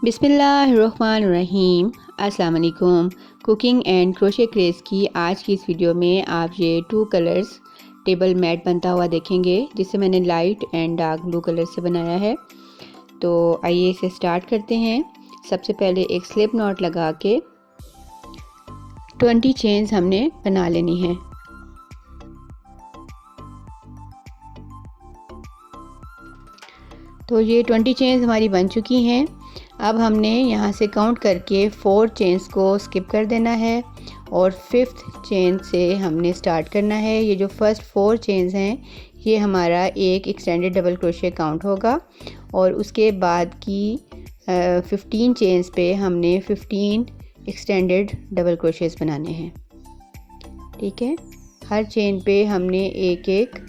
बिस्मिल्लाहिर्रहमानिर्रहीम। अस्सलाम वालेकुम। कुकिंग एंड क्रोशे क्रेज़ की आज की इस वीडियो में आप ये 2 कलर्स टेबल मैट बनता हुआ देखेंगे, जिसे मैंने light and dark blue colour से बनाया है। तो आइए इसे स्टार्ट करते हैं। सबसे पहले एक स्लिप नॉट लगा के 20 चेन्स हमने बना लेनी है। तो ये 20 चेन्स हमारी बन चुकी हैं। अब हमने यहाँ से काउंट करके 4 चेन्स को स्किप कर देना है और 5th चेन से हमने स्टार्ट करना है। ये जो फर्स्ट 4 चेन्स हैं ये हमारा एक एक्सटेंडेड डबल क्रोशे काउंट होगा और उसके बाद की 15 चेन्स पे हमने 15 एक्सटेंडेड डबल क्रोशेस बनाने हैं। ठीक है, हर चेन पे हमने एक एक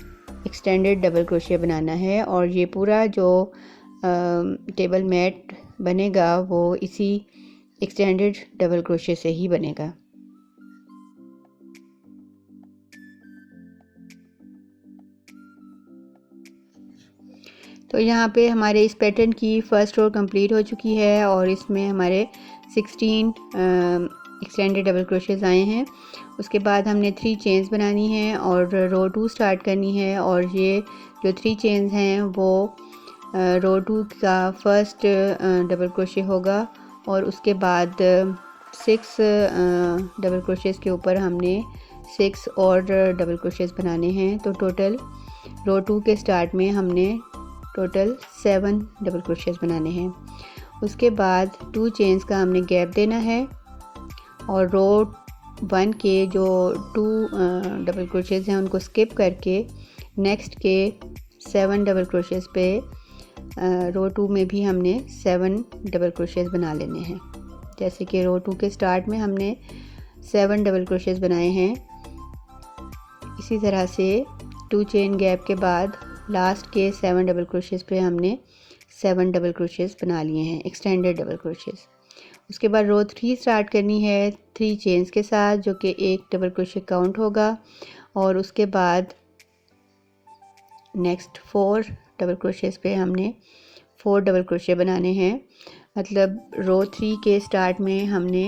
एक्सटेंडेड डबल क्रोशे बनाना है और ये पूरा जो टेबल मैट बनेगा वो इसी एक्सटेंडेड डबल क्रोशे से ही बनेगा। तो यहाँ पे हमारे इस पैटर्न की फर्स्ट रो कंप्लीट हो चुकी है और इसमें हमारे 16 एक्सटेंडेड डबल क्रोशेस आए हैं। उसके बाद हमने 3 चेन्स बनानी है और रो 2 स्टार्ट करनी है और ये जो 3 चेन्स हैं वो रो 2 का फर्स्ट डबल क्रोशे होगा और उसके बाद 6 डबल क्रोशेस के ऊपर हमने 6 और डबल क्रोशेस बनाने हैं। तो टोटल रो 2 के स्टार्ट में हमने टोटल 7 डबल क्रोशेस बनाने हैं। उसके बाद 2 चेन्स का हमने गैप देना है और रो 1 के जो 2 डबल क्रोशेस हैं उनको स्किप करके नेक्स्ट के 7 डबल क्रोशेस पे रो 2 में भी हमने 7 डबल क्रोशेस बना लेने हैं। जैसे कि रो 2 के स्टार्ट में हमने 7 डबल क्रोशेस बनाए हैं, इसी तरह से 2 चेन गैप के बाद लास्ट के 7 डबल क्रोशेस पे हमने 7 डबल क्रोशेस बना लिए हैं एक्सटेंडेड डबल क्रोशेस। उसके बाद रो 3 स्टार्ट करनी है 3 चेन्स के साथ, जो कि एक डबल क्रोशे काउंट होगा और उसके बाद नेक्स्ट 4 डबल क्रोशेस पे हमने 4 डबल क्रोशे बनाने हैं। मतलब रो 3 के स्टार्ट में हमने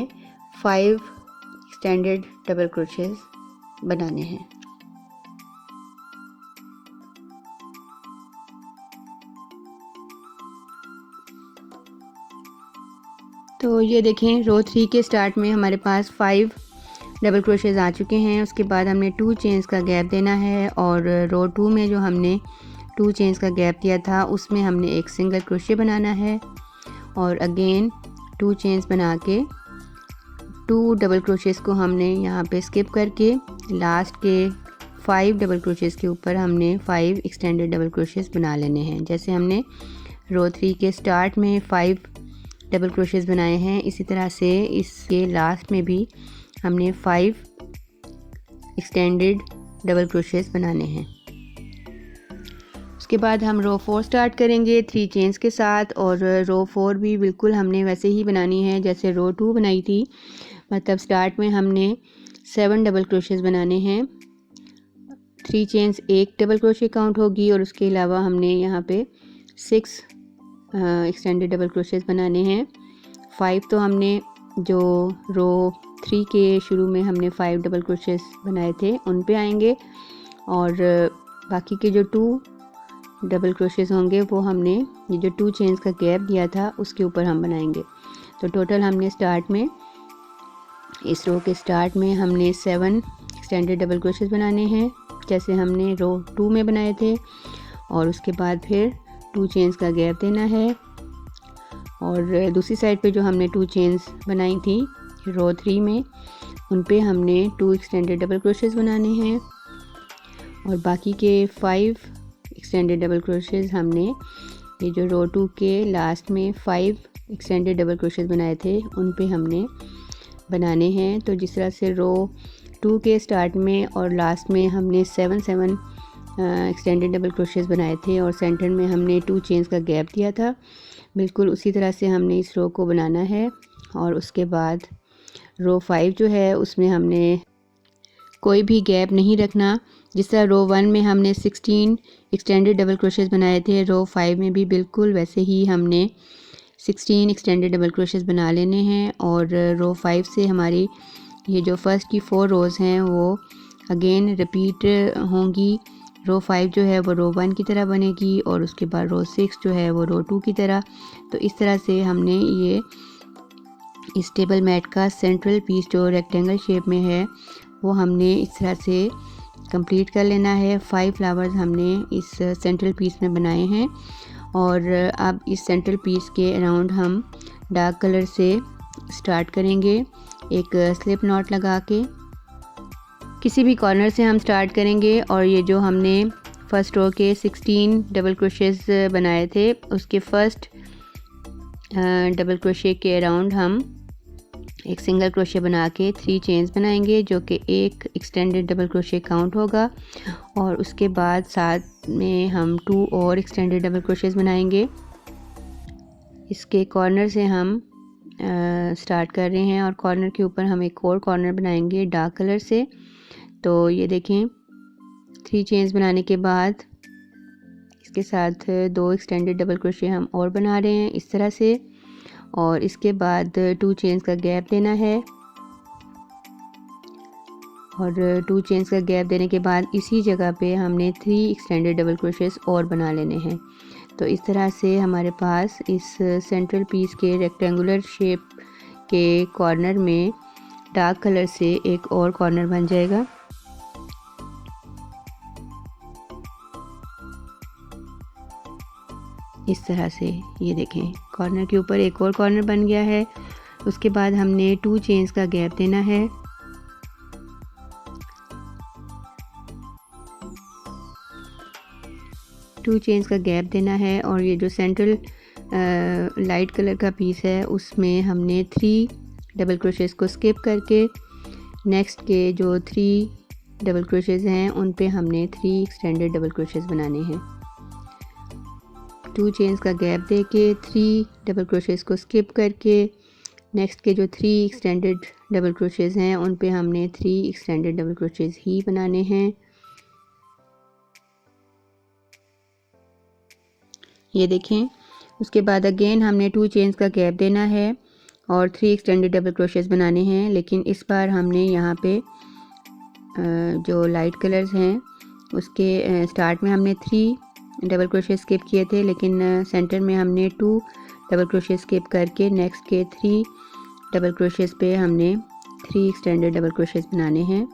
5 एक्सटेंडेड डबल क्रोशेस बनाने हैं। तो ये देखें, रो 3 के स्टार्ट में हमारे पास 5 डबल क्रोशेस आ चुके हैं। उसके बाद हमने 2 चेन्स का गैप देना है और रो 2 में जो हमने 2 चेन्स का गैप दिया था उसमें हमने एक सिंगल क्रोशे बनाना है और अगेन 2 चेन्स बना के 2 डबल क्रोशेस को हमने यहाँ पे स्किप करके लास्ट के 5 डबल क्रोशेस के ऊपर हमने 5 एक्सटेंडेड डबल क्रोशेस बना लेने हैं। जैसे हमने रो 3 के स्टार्ट में 5 डबल क्रोशेस बनाए हैं, इसी तरह से इसके लास्ट में भी हमने 5 एक्सटेंडेड डबल क्रोशेस बनाने हैं। उसके बाद हम रो 4 स्टार्ट करेंगे 3 चेन्स के साथ और रो 4 भी बिल्कुल हमने वैसे ही बनानी है जैसे रो 2 बनाई थी। मतलब स्टार्ट में हमने 7 डबल क्रोशेस बनाने हैं, 3 चेन्स एक डबल क्रोशे काउंट होगी और उसके अलावा हमने यहाँ पे 6 एक्सटेंडेड डबल क्रोशेस बनाने हैं। 5 तो हमने जो रो 3 के शुरू में हमने 5 डबल क्रोशेस बनाए थे उन पे आएंगे और बाकी के जो 2 डबल क्रोशेस होंगे वो हमने ये जो 2 चेन्स का गैप दिया था उसके ऊपर हम बनाएंगे। तो टोटल हमने स्टार्ट में इस रो के स्टार्ट में हमने 7 एक्सटेंडेड डबल क्रोशेस बनाने हैं जैसे हमने रो 2 में बनाए थे और उसके बाद फिर 2 चेन्स का गैप देना है और दूसरी साइड पे जो हमने 2 चेन्स बनाई थी रो 3 में उन पे हमने 2 एक्सटेंडेड डबल क्रोशेस बनाने हैं और बाकी के 5 एक्सटेंडेड डबल क्रोशेस हमने ये जो रो 2 के लास्ट में 5 एक्सटेंडेड डबल क्रोशेस बनाए थे उन पे हमने बनाने हैं। तो जिस तरह से रो 2 के स्टार्ट में और लास्ट में हमने 7 एक्सटेंडेड डबल क्रोशेस बनाए थे और सेंटर में हमने 2 चेन्स का गैप दिया था, बिल्कुल उसी तरह से हमने इस रो को बनाना है। और उसके बाद रो 5 जो है उसमें हमने कोई भी गैप नहीं रखना। जिस तरह रो 1 में हमने 16 एक्सटेंडेड डबल क्रोशेस बनाए थे, रो 5 में भी बिल्कुल वैसे ही हमने 16 एक्सटेंडेड डबल क्रोशेस बना लेने हैं। और रो 5 से हमारी ये जो फर्स्ट की 4 रोज़ हैं वो अगेन रिपीट होंगी। रो 5 जो है वो रो 1 की तरह बनेगी और उसके बाद रो 6 जो है वो रो 2 की तरह। तो इस तरह से हमने ये इस टेबल मैट का सेंट्रल पीस जो रेक्टेंगल शेप में है वो हमने इस तरह से कंप्लीट कर लेना है। 5 फ्लावर्स हमने इस सेंट्रल पीस में बनाए हैं और अब इस सेंट्रल पीस के अराउंड हम डार्क कलर से स्टार्ट करेंगे एक स्लिप नॉट लगा के। किसी भी कॉर्नर से हम स्टार्ट करेंगे और ये जो हमने फर्स्ट रो के 16 डबल क्रोशेस बनाए थे उसके फर्स्ट डबल क्रोशे के अराउंड हम एक सिंगल क्रोशे बना के 3 चेन्स बनाएंगे जो कि एक एक्सटेंडेड डबल क्रोशे काउंट होगा। और उसके बाद साथ में हम 2 और एक्सटेंडेड डबल क्रोशेस बनाएंगे। इसके कॉर्नर से हम स्टार्ट कर रहे हैं और कॉर्नर के ऊपर हम एक और कॉर्नर बनाएंगे डार्क कलर से। तो ये देखें 3 चेन्स बनाने के बाद इसके साथ 2 एक्सटेंडेड डबल क्रोशे हम और बना रहे हैं इस तरह से। और इसके बाद 2 चेन्स का गैप देना है और 2 चेन्स का गैप देने के बाद इसी जगह पे हमने 3 एक्सटेंडेड डबल क्रोशेस और बना लेने हैं। तो इस तरह से हमारे पास इस सेंट्रल पीस के रेक्टेंगुलर शेप के कॉर्नर में डार्क कलर से एक और कॉर्नर बन जाएगा। इस तरह से ये देखें कॉर्नर के ऊपर एक और कॉर्नर बन गया है। उसके बाद हमने 2 चेन्स का गैप देना है। टू चेन्स का गैप देना है और ये जो सेंट्रल लाइट कलर का पीस है उसमें हमने 3 डबल क्रोशेस को स्किप करके नेक्स्ट के जो 3 डबल क्रोशेस हैं उन पे हमने 3 एक्सटेंडेड डबल क्रोशेस बनाने हैं। 2 चेन्स का गैप दे के 3 डबल क्रोशेस को स्किप करके नेक्स्ट के जो 3 एक्सटेंडेड डबल क्रोशेस हैं उन पे हमने 3 एक्सटेंडेड डबल क्रोशेस ही बनाने हैं। ये देखें उसके बाद अगेन हमने 2 चेन्स का गैप देना है और 3 एक्सटेंडेड डबल क्रोशेस बनाने हैं। लेकिन इस बार हमने यहाँ पे जो लाइट कलर्स हैं उसके स्टार्ट में हमने 3 डबल क्रोशे स्किप किए थे, लेकिन सेंटर में हमने 2 डबल क्रोशे स्किप करके नेक्स्ट के 3 डबल क्रोशेस पे हमने 3 एक्सटेंडेड डबल क्रोशेस बनाने हैं।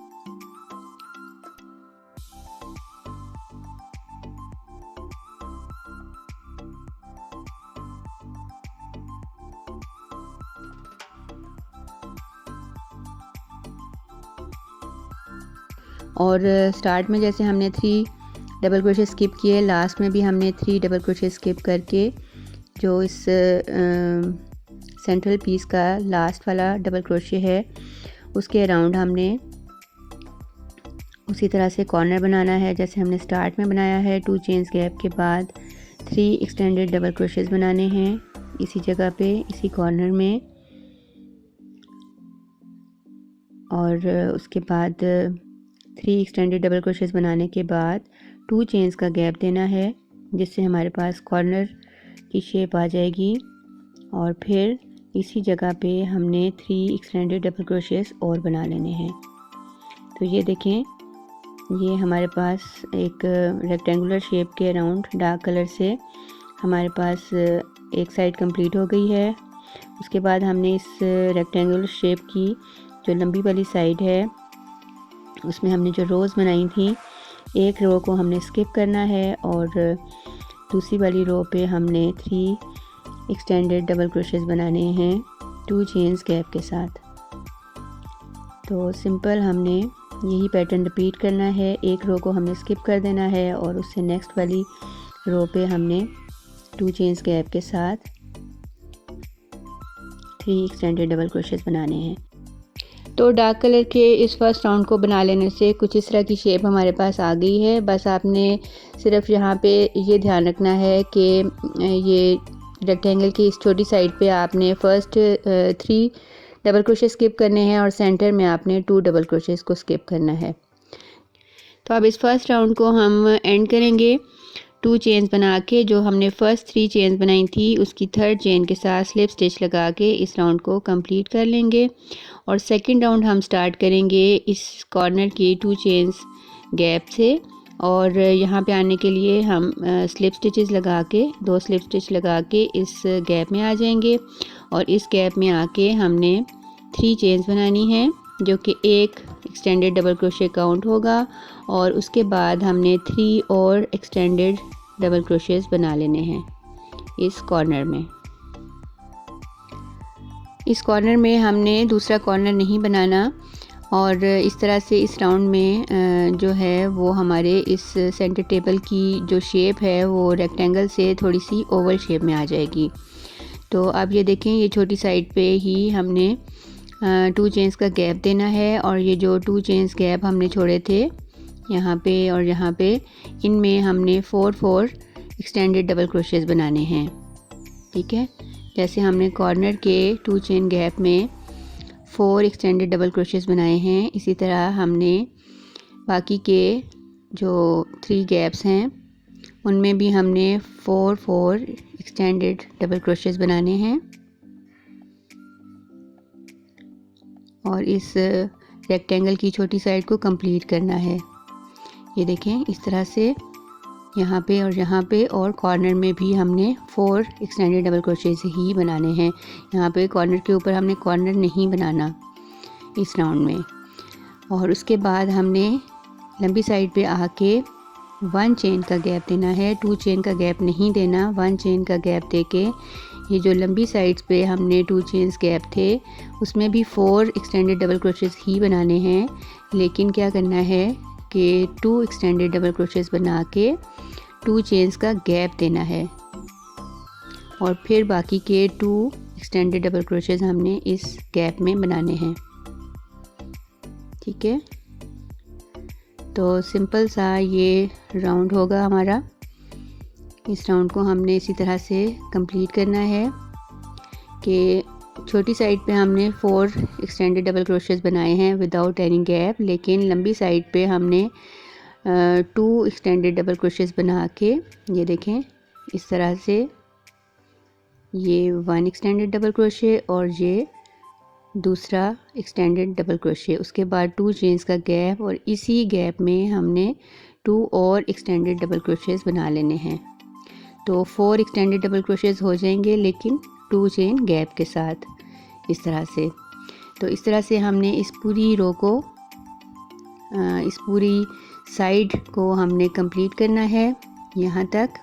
और स्टार्ट में जैसे हमने 3 डबल क्रोशे स्किप किए, लास्ट में भी हमने 3 डबल क्रोशे स्किप करके जो इस सेंट्रल पीस का लास्ट वाला डबल क्रोशे है उसके अराउंड हमने उसी तरह से कॉर्नर बनाना है जैसे हमने स्टार्ट में बनाया है। 2 चेन्स गैप के बाद 3 एक्सटेंडेड डबल क्रोशेस बनाने हैं इसी जगह पे, इसी कॉर्नर में। और उसके बाद 3 एक्सटेंडेड डबल क्रोशेस बनाने के बाद 2 चेन्स का गैप देना है जिससे हमारे पास कॉर्नर की शेप आ जाएगी। और फिर इसी जगह पे हमने 3 एक्सटेंडेड डबल क्रोशेस और बना लेने हैं। तो ये देखें, ये हमारे पास एक रेक्टेंगुलर शेप के अराउंड डार्क कलर से हमारे पास एक साइड कंप्लीट हो गई है। उसके बाद हमने इस रेक्टेंगुलर शेप की जो लंबी वाली साइड है उसमें हमने जो रोज़ बनाई थी, एक रो को हमने स्किप करना है और दूसरी वाली रो पे हमने 3 एक्सटेंडेड डबल क्रोशेस बनाने हैं 2 चेन्स गैप के साथ। तो सिंपल हमने यही पैटर्न रिपीट करना है। एक रो को हमने स्किप कर देना है और उससे नेक्स्ट वाली रो पे हमने 2 चेन्स गैप के साथ 3 एक्सटेंडेड डबल क्रोशेस बनाने हैं। तो डार्क कलर के इस फर्स्ट राउंड को बना लेने से कुछ इस तरह की शेप हमारे पास आ गई है। बस आपने सिर्फ यहाँ पे ये ध्यान रखना है कि ये रेक्टेंगल की इस छोटी साइड पे आपने फर्स्ट 3 डबल क्रोशे स्किप करने हैं और सेंटर में आपने 2 डबल क्रोशेस को स्किप करना है। तो अब इस फर्स्ट राउंड को हम एंड करेंगे 2 चेन्स बना के जो हमने फर्स्ट 3 चेन्स बनाई थी उसकी थर्ड चेन के साथ स्लिप स्टिच लगा के इस राउंड को कंप्लीट कर लेंगे। और सेकंड राउंड हम स्टार्ट करेंगे इस कॉर्नर की 2 चेन्स गैप से, और यहाँ पे आने के लिए हम स्लिप स्टिचेस लगा के 2 स्लिप स्टिच लगा के इस गैप में आ जाएंगे। और इस गैप में आके हमने 3 चेन्स बनानी है जो कि एक एक्सटेंडेड डबल क्रोशे काउंट होगा, और उसके बाद हमने 3 और एक्सटेंडेड डबल क्रोशेस बना लेने हैं इस कॉर्नर में। इस कॉर्नर में हमने दूसरा कॉर्नर नहीं बनाना, और इस तरह से इस राउंड में जो है वो हमारे इस सेंटर टेबल की जो शेप है वो रेक्टेंगल से थोड़ी सी ओवल शेप में आ जाएगी। तो अब ये देखें, ये छोटी साइड पे ही हमने 2 चेन्स का गैप देना है, और ये जो 2 चेन्स गैप हमने छोड़े थे यहाँ पे और यहाँ पे, इनमें हमने 4 एक्सटेंडेड डबल क्रोशेस बनाने हैं। ठीक है, जैसे हमने कॉर्नर के 2 चेन गैप में 4 एक्सटेंडेड डबल क्रोशेस बनाए हैं, इसी तरह हमने बाकी के जो 3 गैप्स हैं उनमें भी हमने 4 एक्सटेंडेड डबल क्रोशेस बनाने हैं। और इस रेक्टेंगल की छोटी साइड को कंप्लीट करना है। ये देखें, इस तरह से यहाँ पे और यहाँ पे, और कॉर्नर में भी हमने 4 एक्सटेंडेड डबल क्रोशेस ही बनाने हैं। यहाँ पे कॉर्नर के ऊपर हमने कॉर्नर नहीं बनाना इस राउंड में। और उसके बाद हमने लंबी साइड पे आके 1 चेन का गैप देना है, 2 चेन का गैप नहीं देना। 1 चेन का गैप देके ये जो लंबी साइड्स पे हमने 2 चेन्स गैप थे उसमें भी 4 एक्सटेंडेड डबल क्रोशेस ही बनाने हैं, लेकिन क्या करना है कि 2 एक्सटेंडेड डबल क्रोशेस बना के 2 चेन्स का गैप देना है, और फिर बाकी के 2 एक्सटेंडेड डबल क्रोशेस हमने इस गैप में बनाने हैं। ठीक है, तो सिंपल सा ये राउंड होगा हमारा। इस राउंड को हमने इसी तरह से कंप्लीट करना है कि छोटी साइड पे हमने 4 एक्सटेंडेड डबल क्रोशेस बनाए हैं विदाउट एनी गैप, लेकिन लंबी साइड पे हमने 2 एक्सटेंडेड डबल क्रोशेस बना के, ये देखें इस तरह से, ये 1 एक्सटेंडेड डबल क्रोशे और ये दूसरा एक्सटेंडेड डबल क्रोशे, उसके बाद 2 चेन्स का गैप, और इसी गैप में हमने 2 और एक्सटेंडेड डबल क्रोशेस बना लेने हैं। तो 4 एक्सटेंडेड डबल क्रोशेस हो जाएंगे, लेकिन 2 चेन गैप के साथ, इस तरह से। तो इस तरह से हमने इस पूरी रो को, इस पूरी साइड को हमने कंप्लीट करना है यहाँ तक।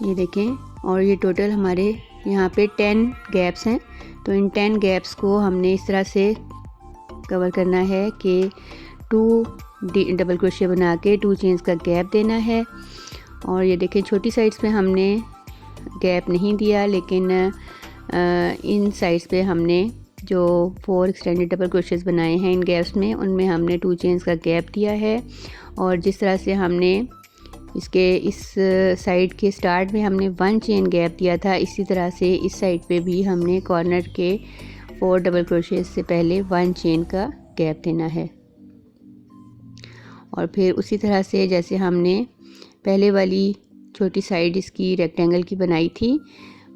ये देखें, और ये टोटल हमारे यहाँ पे 10 गैप्स हैं, तो इन 10 गैप्स को हमने इस तरह से कवर करना है कि 2 डबल क्रोशे बना के 2 चेन्स का गैप देना है। और ये देखें, छोटी साइड्स पे हमने गैप नहीं दिया, लेकिन इन साइड्स पे हमने जो 4 एक्सटेंडेड डबल क्रोशेस बनाए हैं इन गैप्स में, उनमें हमने 2 चेन्स का गैप दिया है। और जिस तरह से हमने इसके इस साइड के स्टार्ट में हमने 1 चेन गैप दिया था, इसी तरह से इस साइड पे भी हमने कॉर्नर के 4 डबल क्रोशेस से पहले 1 चेन का गैप देना है। और फिर उसी तरह से जैसे हमने पहले वाली छोटी साइड इसकी रेक्टेंगल की बनाई थी,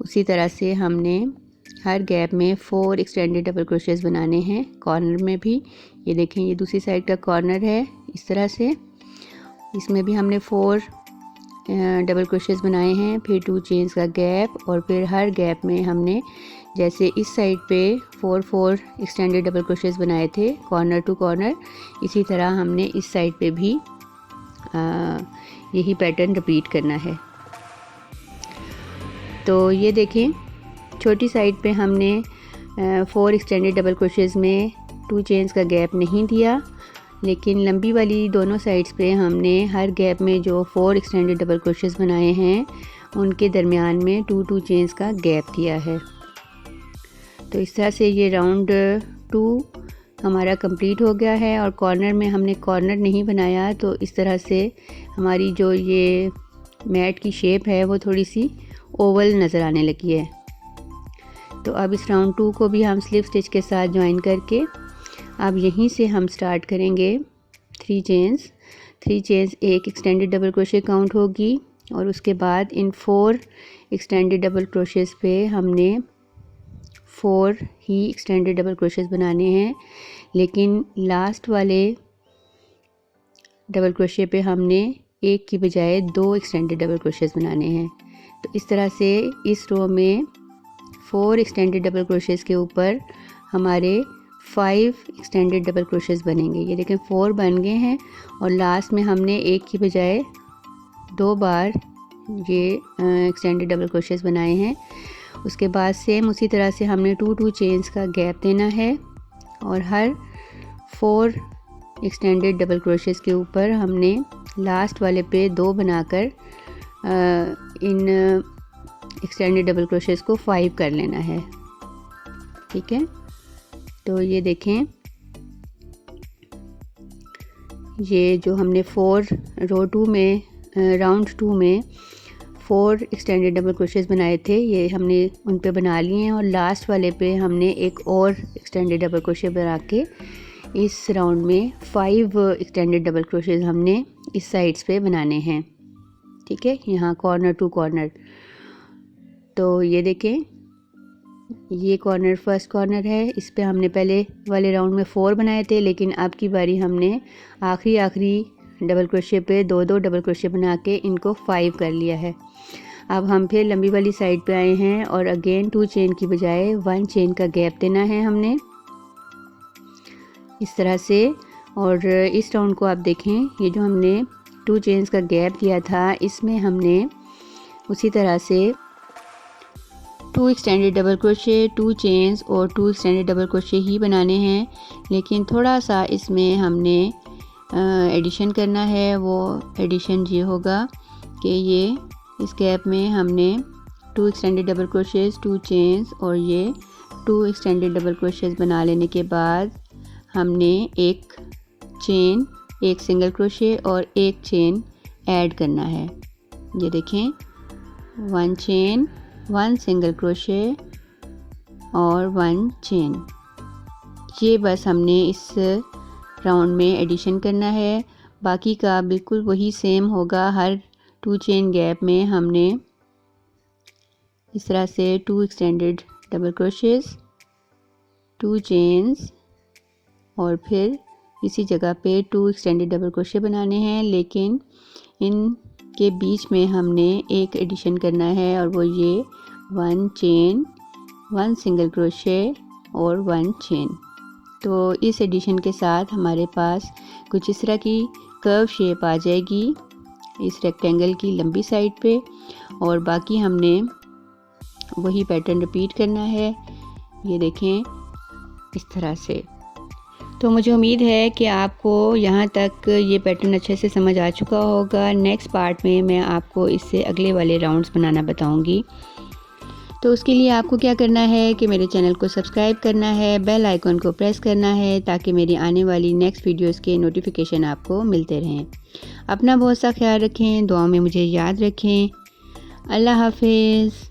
उसी तरह से हमने हर गैप में 4 एक्सटेंडेड डबल क्रोशेस बनाने हैं, कॉर्नर में भी। ये देखें, ये दूसरी साइड का कॉर्नर है, इस तरह से इसमें भी हमने 4 डबल क्रोशेस बनाए हैं, फिर 2 चेन्स का गैप, और फिर हर गैप में हमने जैसे इस साइड पे 4 एक्सटेंडेड डबल क्रोशेस बनाए थे कॉर्नर टू कॉर्नर, इसी तरह हमने इस साइड पे भी यही पैटर्न रिपीट करना है। तो ये देखें, छोटी साइड पे हमने 4 एक्सटेंडेड डबल क्रोशेस में 2 चेन्स का गैप नहीं दिया, लेकिन लंबी वाली दोनों साइड्स पे हमने हर गैप में जो 4 एक्सटेंडेड डबल क्रोशेस बनाए हैं उनके दरमियान में 2 चेन्स का गैप दिया है। तो इस तरह से ये राउंड 2 हमारा कंप्लीट हो गया है। और कॉर्नर में हमने कॉर्नर नहीं बनाया, तो इस तरह से हमारी जो ये मैट की शेप है वो थोड़ी सी ओवल नज़र आने लगी है। तो अब इस राउंड 2 को भी हम स्लिप स्टिच के साथ ज्वाइन करके अब यहीं से हम स्टार्ट करेंगे 3 चेन्स। 3 चेन्स एक एक्सटेंडेड डबल क्रोशे काउंट होगी और उसके बाद इन 4 एक्सटेंडेड डबल क्रोशेस पे हमने 4 ही एक्सटेंडेड डबल क्रोशेस बनाने हैं, लेकिन लास्ट वाले डबल क्रोशे पे हमने एक की बजाय 2 एक्सटेंडेड डबल क्रोशेस बनाने हैं। तो इस तरह से इस रो में 4 एक्सटेंडेड डबल क्रोशेस के ऊपर हमारे 5 एक्सटेंडेड डबल क्रोशेस बनेंगे। ये देखें 4 बन गए हैं और लास्ट में हमने एक की बजाय 2 बार ये एक्सटेंडेड डबल क्रोशेस बनाए हैं। उसके बाद सेम उसी तरह से हमने 2 चेन्स का गैप देना है और हर 4 एक्सटेंडेड डबल क्रोशेस के ऊपर हमने लास्ट वाले पे 2 बनाकर इन एक्सटेंडेड डबल क्रोशेस को 5 कर लेना है। ठीक है, तो ये देखें ये जो हमने 4 रो 2 में राउंड 2 में 4 एक्सटेंडेड डबल क्रोशेस बनाए थे, ये हमने उन पे बना लिए हैं और लास्ट वाले पे हमने एक और एक्सटेंडेड डबल क्रोशे बना के इस राउंड में 5 एक्सटेंडेड डबल क्रोशेस हमने इस साइड्स पे बनाने हैं। ठीक है, यहाँ कॉर्नर टू कॉर्नर। तो ये देखें ये कॉर्नर फर्स्ट कॉर्नर है, इस पे हमने पहले वाले राउंड में 4 बनाए थे, लेकिन अब की बारी हमने आखिरी डबल क्रोशे पे 2 डबल क्रोशे बना के इनको 5 कर लिया है। अब हम फिर लंबी वाली साइड पे आए हैं और अगेन 2 चेन की बजाय 1 चेन का गैप देना है हमने इस तरह से। और इस राउंड को आप देखें, ये जो हमने 2 चेन्स का गैप दिया था इसमें हमने उसी तरह से 2 एक्सटेंडेड डबल क्रोशे, 2 चेन्स और 2 एक्सटेंडेड डबल क्रोशे ही बनाने हैं, लेकिन थोड़ा सा इसमें हमने एडिशन करना है। वो एडिशन ये होगा कि ये इस गैप में हमने 2 एक्सटेंडेड डबल क्रोशेस, 2 चेन्स और ये 2 एक्सटेंडेड डबल क्रोशेस बना लेने के बाद हमने एक चेन, एक सिंगल क्रोशे और एक चेन ऐड करना है। ये देखें 1 चेन, 1 सिंगल क्रोशे और 1 चेन, ये बस हमने इस राउंड में एडिशन करना है। बाकी का बिल्कुल वही सेम होगा। हर 2 चेन गैप में हमने इस तरह से 2 एक्सटेंडेड डबल क्रोशेस, 2 चेन्स और फिर इसी जगह पे 2 एक्सटेंडेड डबल क्रोशे बनाने हैं, लेकिन इनके बीच में हमने एक एडिशन करना है और वो ये 1 चेन, 1 सिंगल क्रोशे और 1 चेन। तो इस एडिशन के साथ हमारे पास कुछ इस तरह की कर्व शेप आ जाएगी इस रेक्टेंगल की लंबी साइड पे, और बाकी हमने वही पैटर्न रिपीट करना है। ये देखें इस तरह से। तो मुझे उम्मीद है कि आपको यहाँ तक ये पैटर्न अच्छे से समझ आ चुका होगा। नेक्स्ट पार्ट में मैं आपको इससे अगले वाले राउंड्स बनाना बताऊँगी। तो उसके लिए आपको क्या करना है कि मेरे चैनल को सब्सक्राइब करना है, बेल आइकन को प्रेस करना है ताकि मेरी आने वाली नेक्स्ट वीडियोस के नोटिफिकेशन आपको मिलते रहें। अपना बहुत सा ख्याल रखें, दुआ में मुझे याद रखें। अल्लाह हाफिज़।